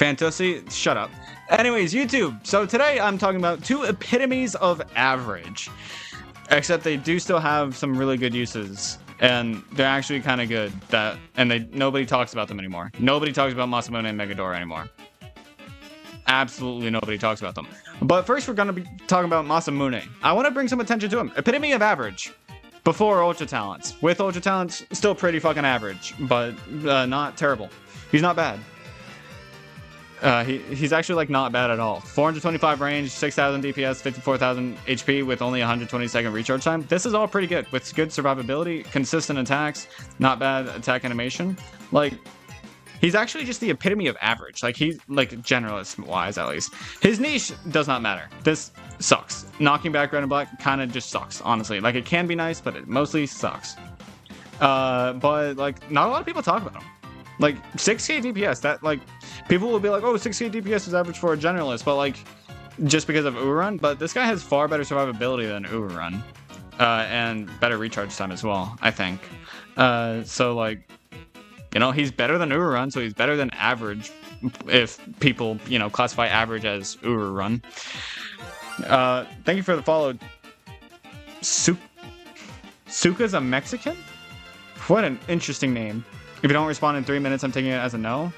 Fantasy, shut up. Anyways, YouTube. So today I'm talking about two epitomes of average. Except they do still have some really good uses. And they're actually kind of good. Nobody talks about them anymore. Nobody talks about Masamune and Megidora anymore. Absolutely nobody talks about them. But first we're going to be talking about Masamune. I want to bring some attention to him. Epitome of average. Before Ultra Talents. With Ultra Talents, still pretty fucking average. But not terrible. He's not bad. He's actually like not bad at all. 425 range, 6,000 DPS, 54,000 HP with only 120-second recharge time. This is all pretty good with good survivability, consistent attacks, not bad attack animation. Like, he's actually just the epitome of average. Like, he's like generalist-wise at least. His niche does not matter. This sucks. Knocking back red and black kind of just sucks, honestly. Like, it can be nice, but it mostly sucks. But like, not a lot of people talk about him. Like, 6k DPS, that, like, people will be like, oh, 6k DPS is average for a generalist, but, like, just because of Urarun. But this guy has far better survivability than Urarun, and better recharge time as well, I think. So, like, you know, he's better than Urarun, so he's better than average, if people, you know, classify average as Urarun. Thank you for the follow. Suka's a Mexican? What an interesting name. If you don't respond in 3 minutes, I'm taking it as a no.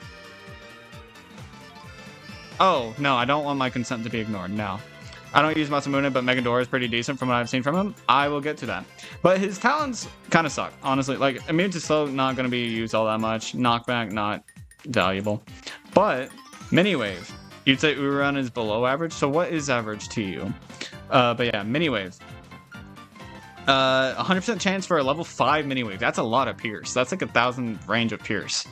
Oh, no, I don't want my consent to be ignored, no. I don't use Masamune, but Megidora is pretty decent from what I've seen from him. I will get to that. But his talents kind of suck, honestly. Like, immune to slow, not going to be used all that much. Knockback, not valuable. But, Mini Wave. You'd say Urarun is below average, so what is average to you? But yeah, Mini Wave. 100% chance for a level 5 mini wave. That's a lot of pierce. That's like 1,000 range of pierce.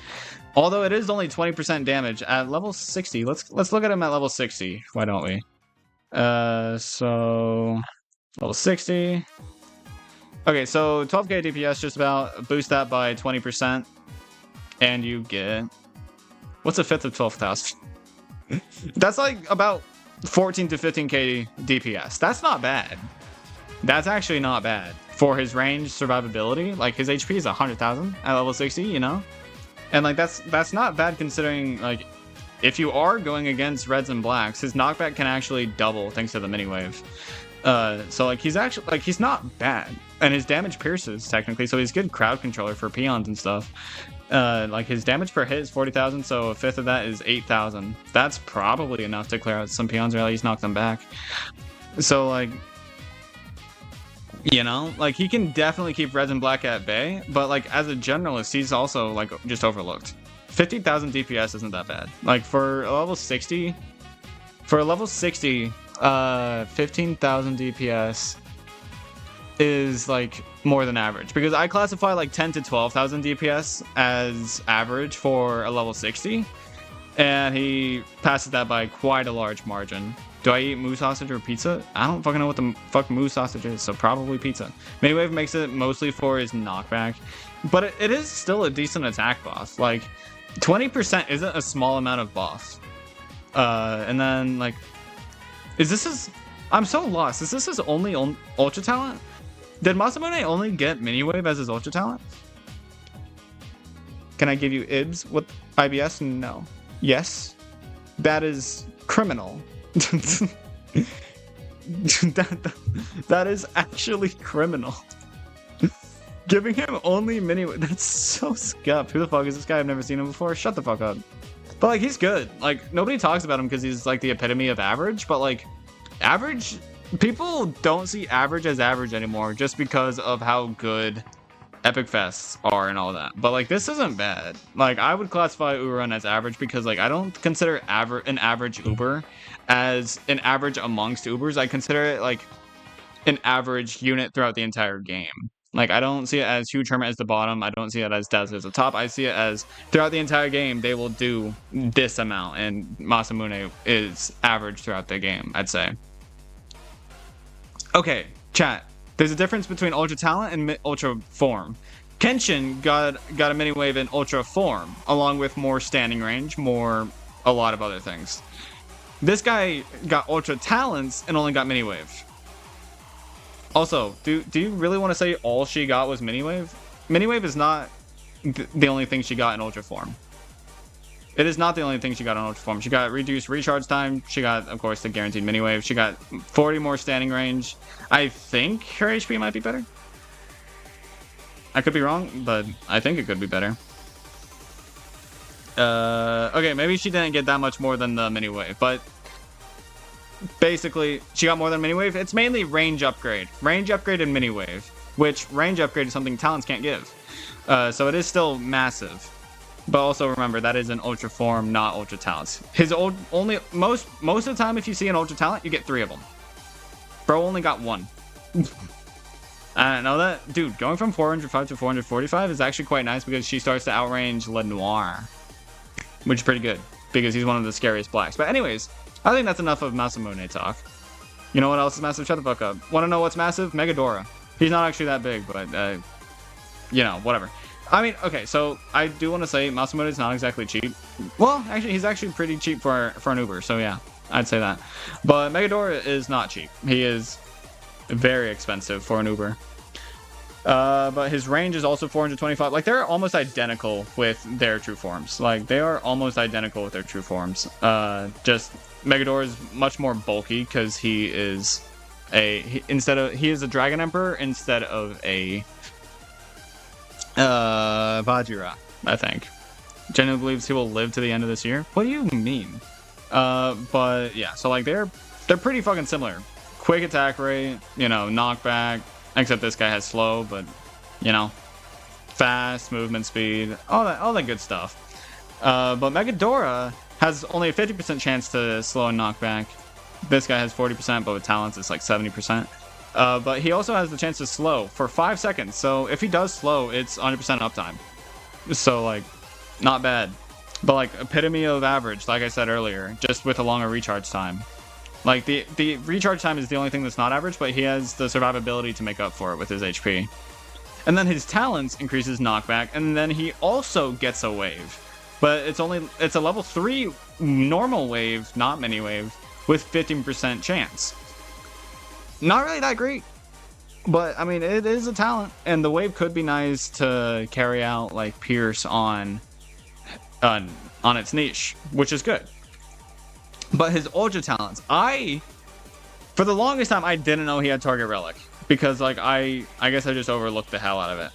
Although it is only 20% damage at level 60. Let's look at him at level 60. Why don't we? So level 60. Okay, so 12k DPS, just about boost that by 20%, and you get what's a fifth of 12,000? That's like about 14 to 15k DPS. That's not bad. That's actually not bad. For his range survivability, like his HP is 100,000 at level 60, you know? And like that's not bad considering like if you are going against reds and blacks, his knockback can actually double thanks to the mini wave. So like he's actually like he's not bad. And his damage pierces technically, so he's good crowd controller for peons and stuff. Like his damage per hit is 40,000, so a fifth of that is 8,000. That's probably enough to clear out some peons or at least knock them back. So like, you know, like he can definitely keep reds and black at bay, but like as a generalist, he's also like just overlooked. 50,000 DPS isn't that bad. Like for a level 60, 15,000 DPS is like more than average because I classify like 10 to 12,000 DPS as average for a level 60, and he passes that by quite a large margin. Do I eat moose sausage or pizza? I don't fucking know what the fuck moose sausage is, so probably pizza. Miniwave makes it mostly for his knockback, but it is still a decent attack buff. Like, 20% isn't a small amount of buff. And then, like, I'm so lost. Is this his only Ultra Talent? Did Masamune only get Miniwave as his Ultra Talent? Can I give you IBS with IBS? No. Yes. That is criminal. that is actually criminal. Giving him only mini, that's so scuffed. Who the fuck is this guy? I've never seen him before. Shut the fuck up. But like he's good. Like nobody talks about him because he's like the epitome of average, but like average, people don't see average as average anymore just because of how good Epic Fests are and all that. But like this isn't bad. Like I would classify Urarun as average because like I don't consider an average Uber as an average amongst Ubers. I consider it like an average unit throughout the entire game. Like I don't see it as Huge Hermit as the bottom. I don't see it as Daz as the top. I see it as throughout the entire game they will do this amount, and Masamune is average throughout the game, I'd say. Okay, chat. There's a difference between Ultra Talent and Ultra Form. Kenshin got a mini wave in Ultra Form, along with more standing range, a lot of other things. This guy got Ultra Talents and only got mini wave. Also, do you really want to say all she got was mini wave? Mini wave is not the only thing she got in Ultra Form. It is not the only thing she got on Ultra Form. She got reduced recharge time. She got, of course, the guaranteed mini wave. She got 40 more standing range. I think her HP might be better. I could be wrong, but I think it could be better. Okay, maybe she didn't get that much more than the mini wave, but basically, she got more than mini wave. It's mainly range upgrade. Range upgrade and mini wave, which range upgrade is something talents can't give. So it is still massive. But also remember, that is an ultra form, not ultra talents. His most of the time, if you see an ultra talent, you get 3 of them. Bro only got 1. I don't know that. Dude, going from 405 to 445 is actually quite nice because she starts to outrange Lenoir, which is pretty good because he's one of the scariest blacks. But anyways, I think that's enough of Masamune talk. You know what else is massive? Shut the fuck up. Want to know what's massive? Megidora. He's not actually that big, but, you know, whatever. I mean, okay, so I do want to say Masamune is not exactly cheap. Well, actually, he's actually pretty cheap for an Uber, so yeah, I'd say that. But Megidora is not cheap. He is very expensive for an Uber. But his range is also 425. Like, they're almost identical with their true forms. Like, they are almost identical with their true forms. Just Megidora is much more bulky because he is he is a Dragon Emperor instead of a Vajira, I think. Genuinely believes he will live to the end of this year. What do you mean? But yeah, so like they're pretty fucking similar. Quick attack rate, you know, knockback, except this guy has slow, but you know, fast movement speed, all that good stuff. But Megidora has only a 50% chance to slow and knockback. This guy has 40%, but with talents it's like 70%. But he also has the chance to slow for 5 seconds. So if he does slow, it's 100% uptime. So like, not bad. But like epitome of average, like I said earlier, just with a longer recharge time. Like the recharge time is the only thing that's not average, but he has the survivability to make up for it with his HP. And then his talents increases knockback, and then he also gets a wave. But it's a level 3 normal wave, not mini wave, with 15% chance. Not really that great, but I mean it is a talent, and the wave could be nice to carry out like Pierce on its niche, which is good. But his ultra talents, for the longest time I didn't know he had target relic because like I guess I just overlooked the hell out of it.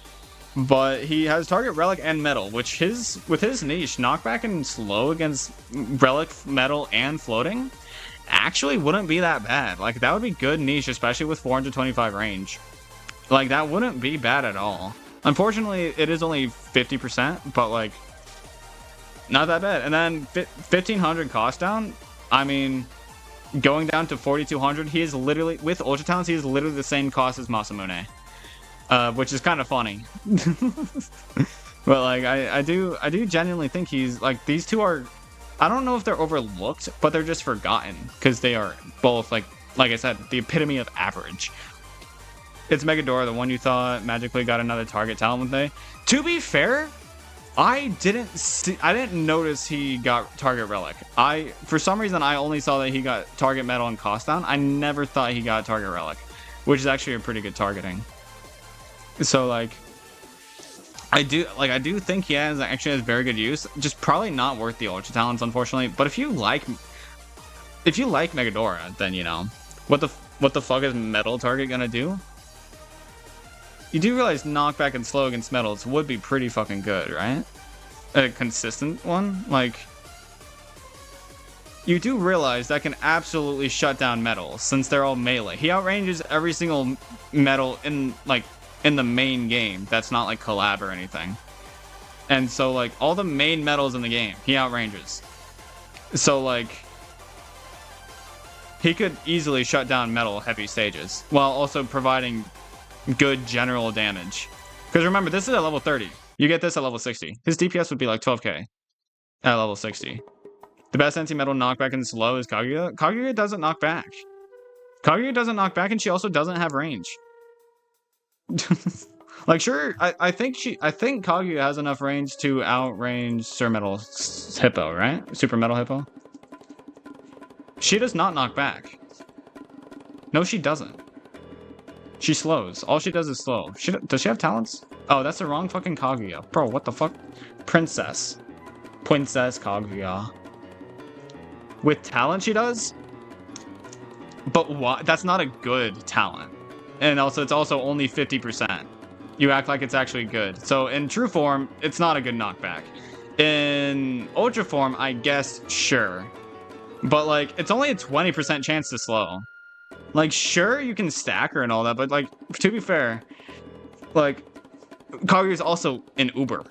But he has target relic and metal, which with his niche, knockback and slow against relic, metal, and floating actually wouldn't be that bad. Like that would be good niche, especially with 425 range. Like that wouldn't be bad at all. Unfortunately, it is only 50%, but like not that bad. And then 1500 cost down. I mean, going down to 4200, he is literally with ultra talents. He is literally the same cost as Masamune, which is kind of funny. But like I do genuinely think he's like these two are. I don't know if they're overlooked, but they're just forgotten because they are both like I said, the epitome of average. It's Megidora, the one you thought magically got another target talent with they. To be fair, I didn't notice he got target relic. For some reason I only saw that he got target metal and cost down. I never thought he got target relic, which is actually a pretty good targeting. So like I do think he actually has very good use. Just probably not worth the ultra talents, unfortunately. But if you like Megidora, then you know what the fuck is metal target gonna do? You do realize knockback and slow against metals would be pretty fucking good, right? A consistent one, like you do realize that can absolutely shut down metals since they're all melee. He outranges every single metal in the main game that's not like collab or anything. And so like all the main metals in the game he outranges. So like he could easily shut down metal heavy stages while also providing good general damage. Because remember, this is at level 30. You get this at level 60. His DPS would be like 12k at level 60. The best anti-metal knockback and slow is Kaguya. Kaguya doesn't knock back. Kaguya doesn't knock back, and she also doesn't have range. Like sure, I think Kaguya has enough range to outrange Sir Metal Hippo, right? Super Metal Hippo. She does not knock back. No, she doesn't. She slows. All she does is slow. Does she have talents? Oh, that's the wrong fucking Kaguya. Bro, what the fuck? Princess. Princess Kaguya. With talent, she does. But what? That's not a good talent. And also, it's also only 50%. You act like it's actually good. So in true form, it's not a good knockback. In ultra form, I guess, sure. But, like, it's only a 20% chance to slow. Like, sure, you can stack her and all that, but, like, to be fair, like, Kaguya is also an Uber.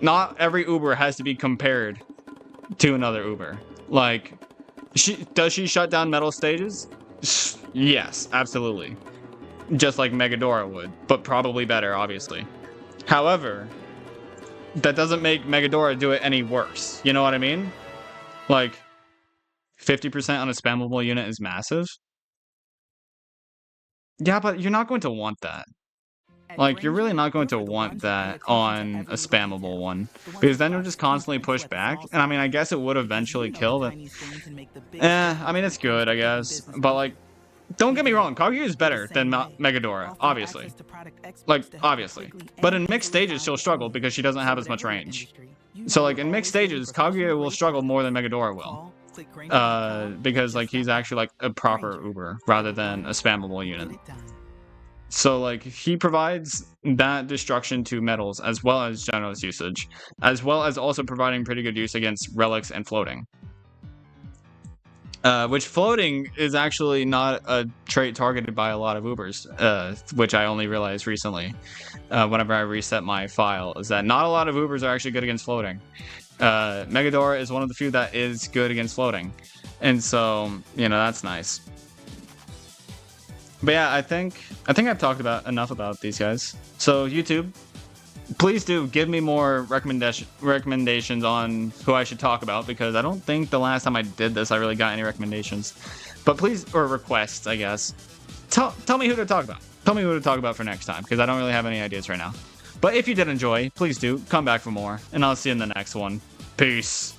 Not every Uber has to be compared to another Uber. Like, does she shut down metal stages? Yes, absolutely. Just like Megidora would, but probably better, obviously. However, that doesn't make Megidora do it any worse. You know what I mean? Like, 50% on a spammable unit is massive. Yeah, but you're not going to want that. Like, you're really not going to want that on a spammable one. Because then you'll just constantly push back. And I mean, I guess it would eventually kill it. I mean, it's good, I guess. But, like, don't get me wrong, Kaguya is better than Megidora, obviously. Like, obviously. But in mixed stages, she'll struggle because she doesn't have as much range. So, like, in mixed stages, Kaguya will struggle more than Megidora will. Because, like, he's actually, like, a proper Uber rather than a spammable unit. So, like, he provides that destruction to metals as well as generous usage, as well as also providing pretty good use against relics and floating. Which floating is actually not a trait targeted by a lot of Ubers, which I only realized recently whenever I reset my file, is that not a lot of Ubers are actually good against floating. Megidora is one of the few that is good against floating. And so, you know, that's nice. But yeah, I think I've talked about enough about these guys. So YouTube, please do give me more recommendations on who I should talk about, because I don't think the last time I did this I really got any recommendations. But please, or requests, I guess. Tell me who to talk about. Tell me who to talk about for next time, because I don't really have any ideas right now. But if you did enjoy, please do come back for more, and I'll see you in the next one. Peace.